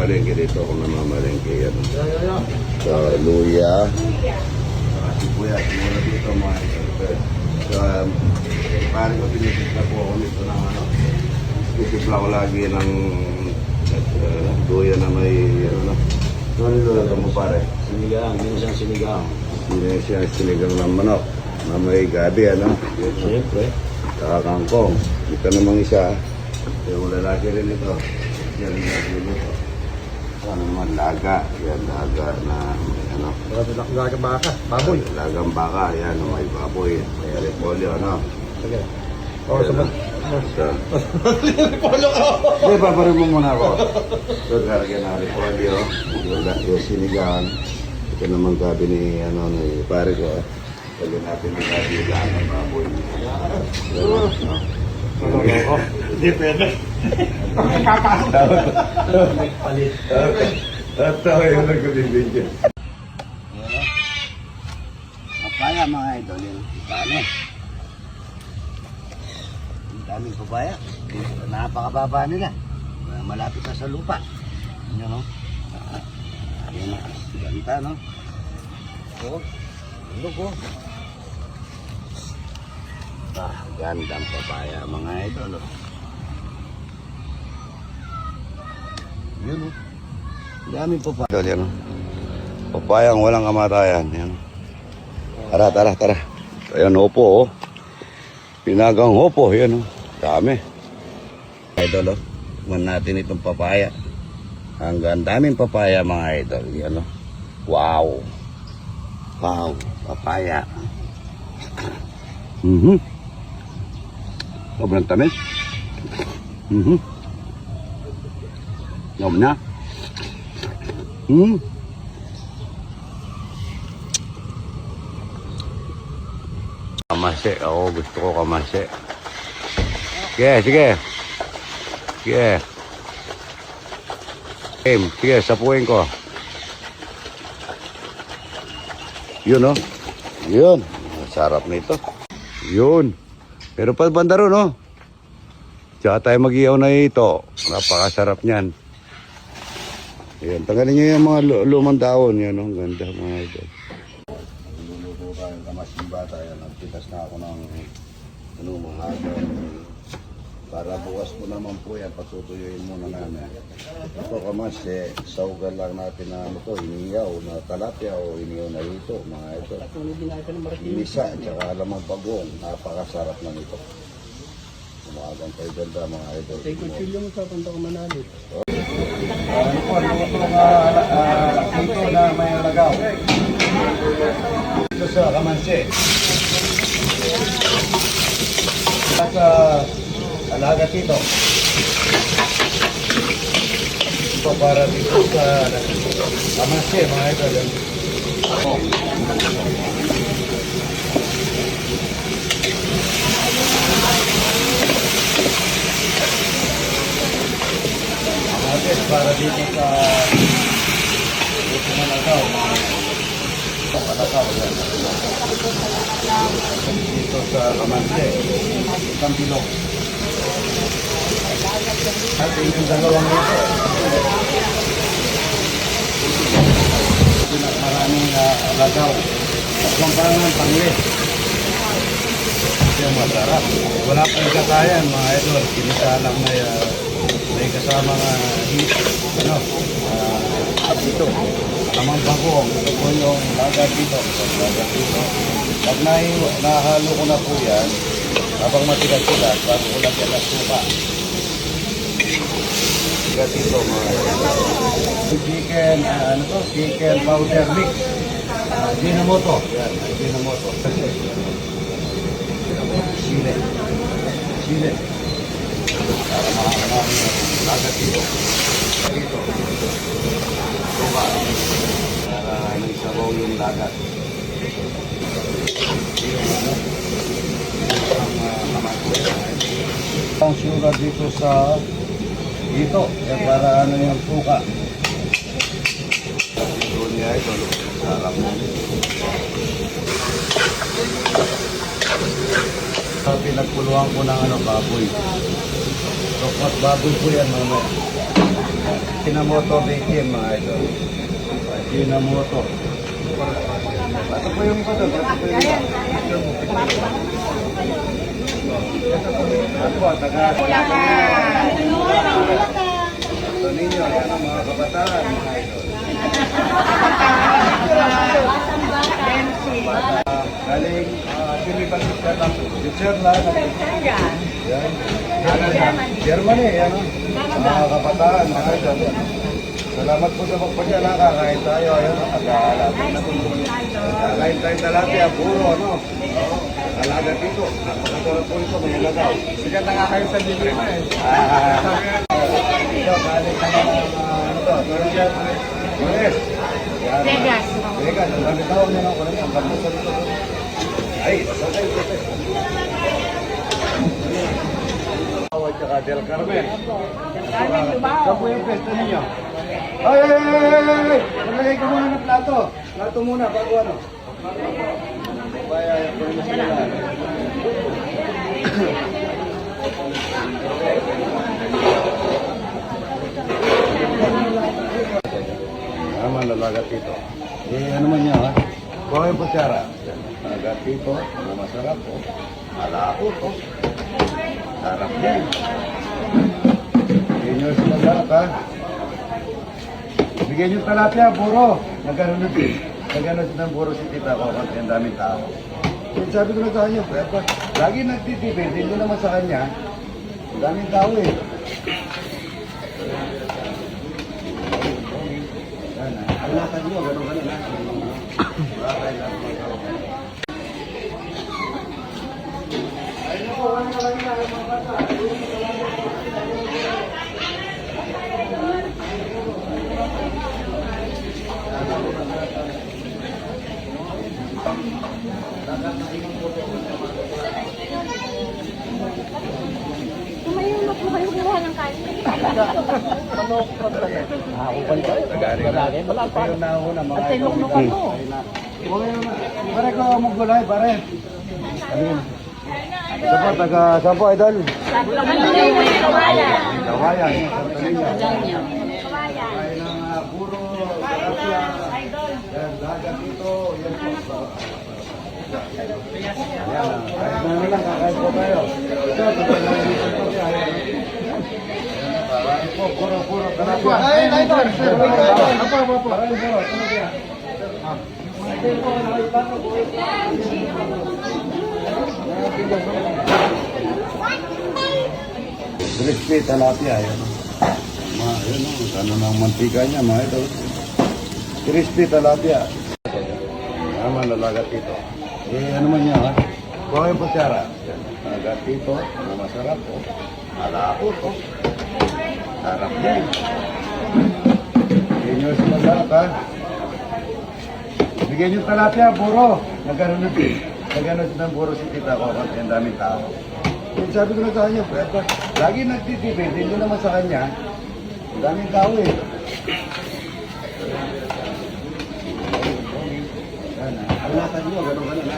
namamalengke dito ako namamalengke. Yan. So, luya. Sibuyas. Mula dito mga ito. So, parang ko tinitipla po ako nito ng ano. Tinitipla ko lagi ng luya na may ano. Ano mo pare? Sinigang, ginisang sinigang. Sinigang ng manok na may gabi, ano? Siyempre. Saka kangkong. Ito namang isa. Yung lalaki rin ito. Yan ang lalaki nito. Ano naman, laga. Yan, laga na ano. Lagang baka, baboy. Lagang baka, yan, may baboy. May repolyo, ano? Sige. O, sabag. Ito. Repolyo ka! Hindi, paparin mo muna ako. Ito, karagyan na repolyo. Yung sinigang. Ito naman gabi ni, ano, ni pare ko. Pwede natin ang gabi ng baboy. Hindi pwede. Palit. At ako yung nagkabibigyan. Papaya mga idol, yun. Dami. Daming papaya. Napakababa nila. Malapit na sa lupa. Yun, no? Yun, ganda, no? Oo. Lugo. Gandang papaya mga idol. Yun, no? Daming papaya. Idol, yan. Papayang walang kamatayan. Yan. Tara, tara, tara. Ayan, hopo, oh. Pinagang hopo, yan, oh. Dami. Idol, oh. Kuman natin itong papaya. Hanggang daming papaya, mga idol. Yan, oh. Wow. Wow. Papaya. Sobrang tamis. Yum na. Kamase. Oo, gusto ko kamase. Sige, sige. Sige. Sige, sapuin ko. Yun, oh. Yun. Sarap nito. Yun. Pero pa banda ron, oh. Tsaka tayo mag-iyaw na ito. Napakasarap niyan. Ayan, tanggalin nyo yung mga lumang dahon. Yan, oh. Ganda, mga ito. Luluto tayo kamas yung bata. Yan, nagpitas na ako ng mga agaw. Para bukas po naman po yan, patutuyuin muna namin. Ito kamas, saugan lang natin na ano to, iniyaw na talapia o iniyaw na hito, mga ito. Inisa, tsaka alamang bagong, napakasarap na nito. Umagang tayo ganda, mga idol. Take a chill yung sa punta ko Manali. Ano po, luto hito na may alagaw. Ito sa kamansi. At alaga dito. Ito para dito sa kamansi, mga idol. Para dito sa Managaw. Managaw yan. Dito sa Kamanse. Isang bilog. At yung dalawang ito. Maraming alagaw. Tatlong pangan, pangli. Ito yung masarap. Wala pang kakayan mga idol. Kinisa lang may kasama nga dito. Tamang bagong. Ito po yung lagat dito. Pag nahalo ko na po yan, habang matigas-tigas, bago ko lang yan na suka. Tigas dito mga chicken, chicken powder mix. Ginamoto. Yan, ginamoto. Chile. Para makakamami yung lagat dito. Dito. Suka. Para nagsabaw yung lagat. Ang sugar dito sa dito. Para ano yung suka. Ito niya ito. Sarap mo. Pinagpuluhan ko ng baboy. Baboy po yan mamaya. Ajinomoto Bacon, mga idol. Ajinomoto. Bato po yung iba doon. Bato po yung iba. Ako, taga... Ito ninyo, yan ang mga kabataan, mga idol. Galing, Pilipinas ka lang. Teacher lang. Yan. Germany, yan. Mga kabataan, mga idol. Salamat po sa pagpadya. Kakain tayo. Ayan, nag-aalapin na po. Kakain tayo talapia. Puro, ano? Alaga dito. Napakasarap po ito. May lagaw. Sige na nga kayo sa libre na eh. Ito, galing ka na ito. Yes. Vegas. Vegas. Ang dami tawag niya ng kulit. Ang ganda sa dito. Ay, pasakay. At saka Del Carmen. Saan po yung pesta ninyo? Ay! Maglagay ka muna ng plato. Plato muna, bago ano. Kaya, yung sila. Naman, lalagat ito. Ano man niya, ha? Kuha yung pasyara. Lalagat ito. Masarap po. Malapot po. Sarap yan. Bigyan nyo sa masarap, ha? Bigyan nyo talapia, puro. Nagkaroon ng puro si tita ko kasi ang daming tao. Sabi ko na sa kanya, lagi nagtitipid, hindi naman sa kanya. Ang daming tao eh. Alatan nyo, gano'n ka na na. Tumayo na po kayo kumuha ng kanin. Manok pa talaga. Ako pa ito. Tagari. Wala pa. Kayo na una, mga At tinok na ano. Pare ko magulay, pare. Saan po, idol? Kawayan. Kawayan. Kawayan ng puro. Yan, lagat ito. Yan po. Yan, kahit na lang, kakain po tayo. Ito, puro. Ay, idol. Crispy tilapia, yan. Ano ng mantika niya, mga ito. Crispy tilapia. Naman, lalagat ito. Ano man niya, ha? Kuha yung pasyara. Lalagat ito. Masarap po. Malapot po. Sarap yan. Bigyan nyo sa masarap, ha? Bigyan nyo talapia, puro. Nagkaroon ng puro si tita ko kasi ang daming tao. Sabi ko na sa kanya, lagi nagtitipid, hindi naman sa kanya. Ang daming tao eh. Alatan nyo, gano'n ka na na.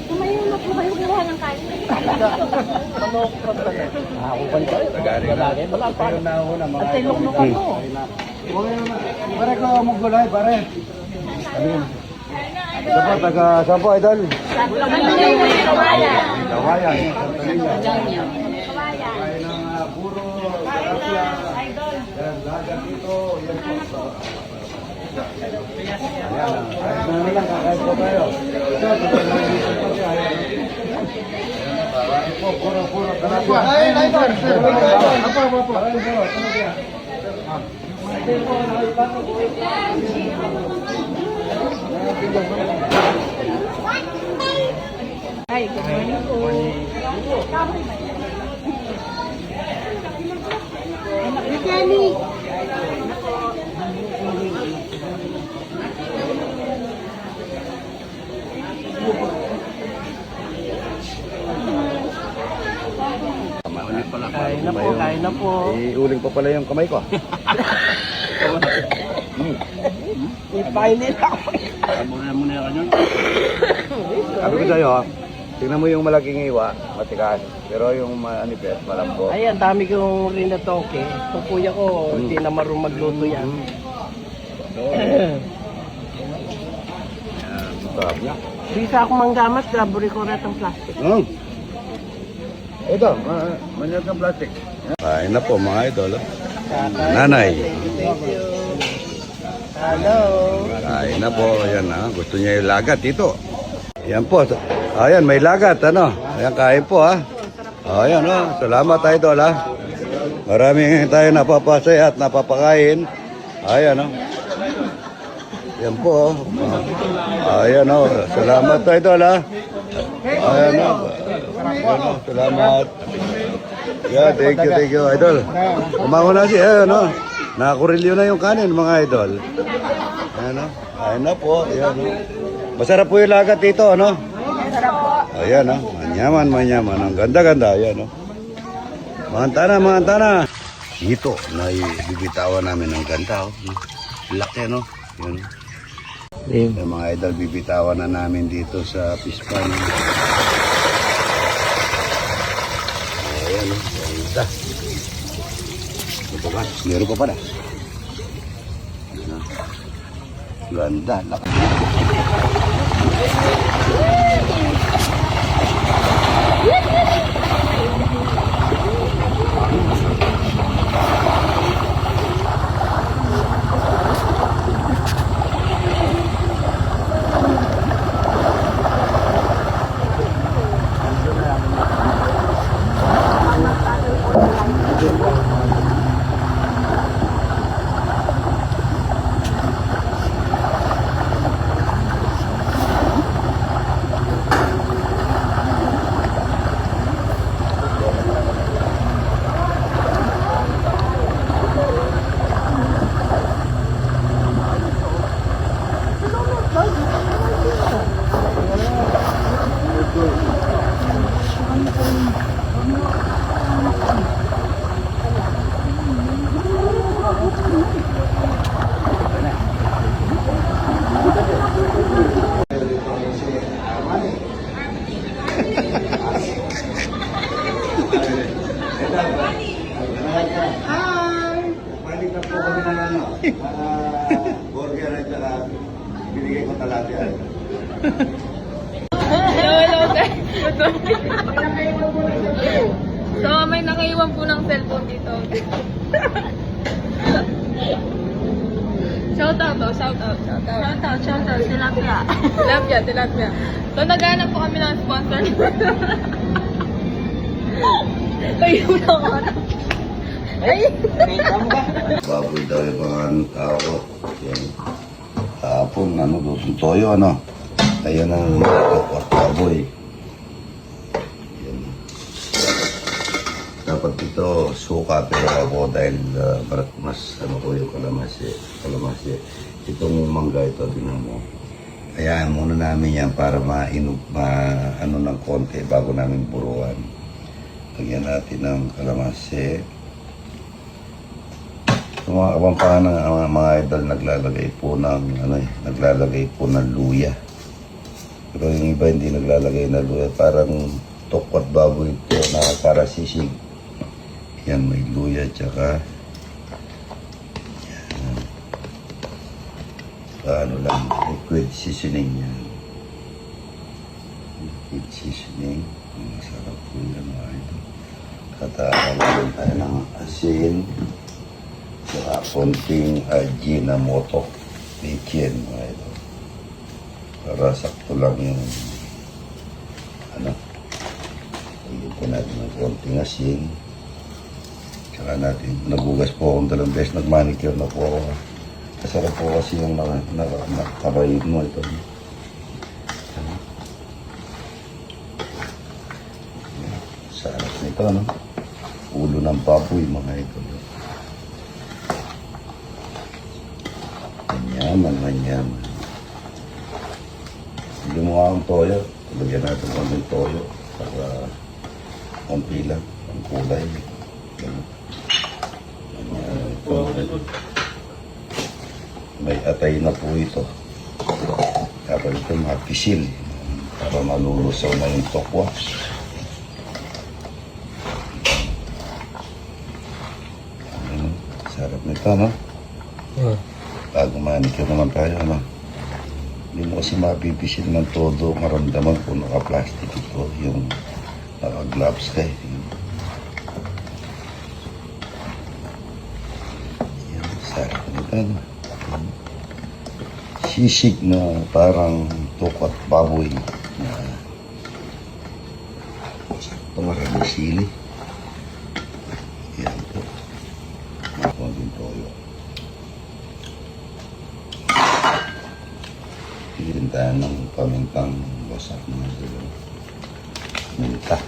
Tumayo na po kayo kumuha ng kanin. Manok pa talaga. Ako pa ito. Tagari. Wala pa. Kayo na una, mga At tinok na ano. Pare ko magulay, pare. Saan po, idol? Kawayan. Kawayan. Kain ng puro. Yan, lagat ito. Yan po. Ayan, kahit na lang, kakain po tayo. Ito, puro. Ay, idol. Ay, good morning po. Jenny. Kain na po, kain na po. Iuling pa pala yung kamay ko. Ipainin ako. Muna ka dyan. Sabi ko sa'yo, tingnan mo yung malaking iwa, matikas. Pero yung manipes, malambot. Ay, ang dami kong rin na toke. Itong kuya ko, hindi na marunong magluto yan. Sarap niya. Bisa akong manggamat, graburi ko rin ang plastic. Ito, manyag ng plastic. Kain na po mga idol. Nanay. Thank you. Hello. Kain na po. Ayan ha. Gusto niya yung lagat dito. Ayan po. Ayan, may lagat. Ano? Ayan, kain po ha. Ayan o. Salamat idol ha. Maraming tayo napapasaya at napapakain. Ayan o. Ayan po. Ayan o. Salamat idol ha. Ayan o. Salamat. Yeah, thank you idol. Kumaho na siya, ano? Nakakurilyo na yung kanin, mga idol. Ayan, ayun na po. Ayan, masarap po yung lagat dito, ano? Ayan, manyaman. Ang ganda-ganda, ayan, Mantana. Dito, bibitawan namin ng ganda, laki, no? Ayan. Yung mga idol, bibitawan na namin dito sa Pispan. Ayan, ganda. Ito ba? Meron pa pala. Ganda. Laki. Balik na po kami ng burger at saka binigay ko talapia. Hello guys. So, may nakaiwan po ng cellphone dito. Shout out. Tilapia. So, naghanap po kami ng sponsor. Kayo naman. Ay! Baboy daw yung mga tao. Yan. Tapon, lutong toyo, Ayan ang baboy. Yan. Dapat ito suka, pero ako dahil mas ko yung kalamansi. Itong mangga ito, tinan mo. Hayaan muna namin yan para ng konti bago namin buruan. Lagyan natin ng kalamansi. Sa mga kapampangan ng mga idol naglalagay po ng luya. Pero yung iba hindi naglalagay ng luya. Parang tokwat baboy ito na para sisig. Yan, may luya tsaka liquid seasoning yan. Liquid seasoning. Masarap po yan mga idol. Tatawagin tayo ng asin. Saka konting Ajinomoto. Lichen mga idol. Para sakto lang yung Lagyan po natin ng konting asin. Saka natin, nagugas po akong 2 beses, nag-manicure na po ako. Masarap po kasi yung nakabayid mo ito. Sarap nito, ulo ng baboy mga ito. Manyaman. Hindi mo nga ang toyo. Lagyan natin konting toyo para konti lang ang kulay. May atay na po ito. Dapat ito mapisil para malulusaw na yung tokwa. Sarap nito, no? Bago manicure naman tayo, no? Hindi mo kasi mapipisil ng todo, maramdaman kung naka-plastic ito, yung naka-gloves ka. Yan, sarap nito, no? Sisig na parang tukat baboy na pangarang sili. Yan po. Konting toyo. Piliin tayo ng pamintang wasak na minta.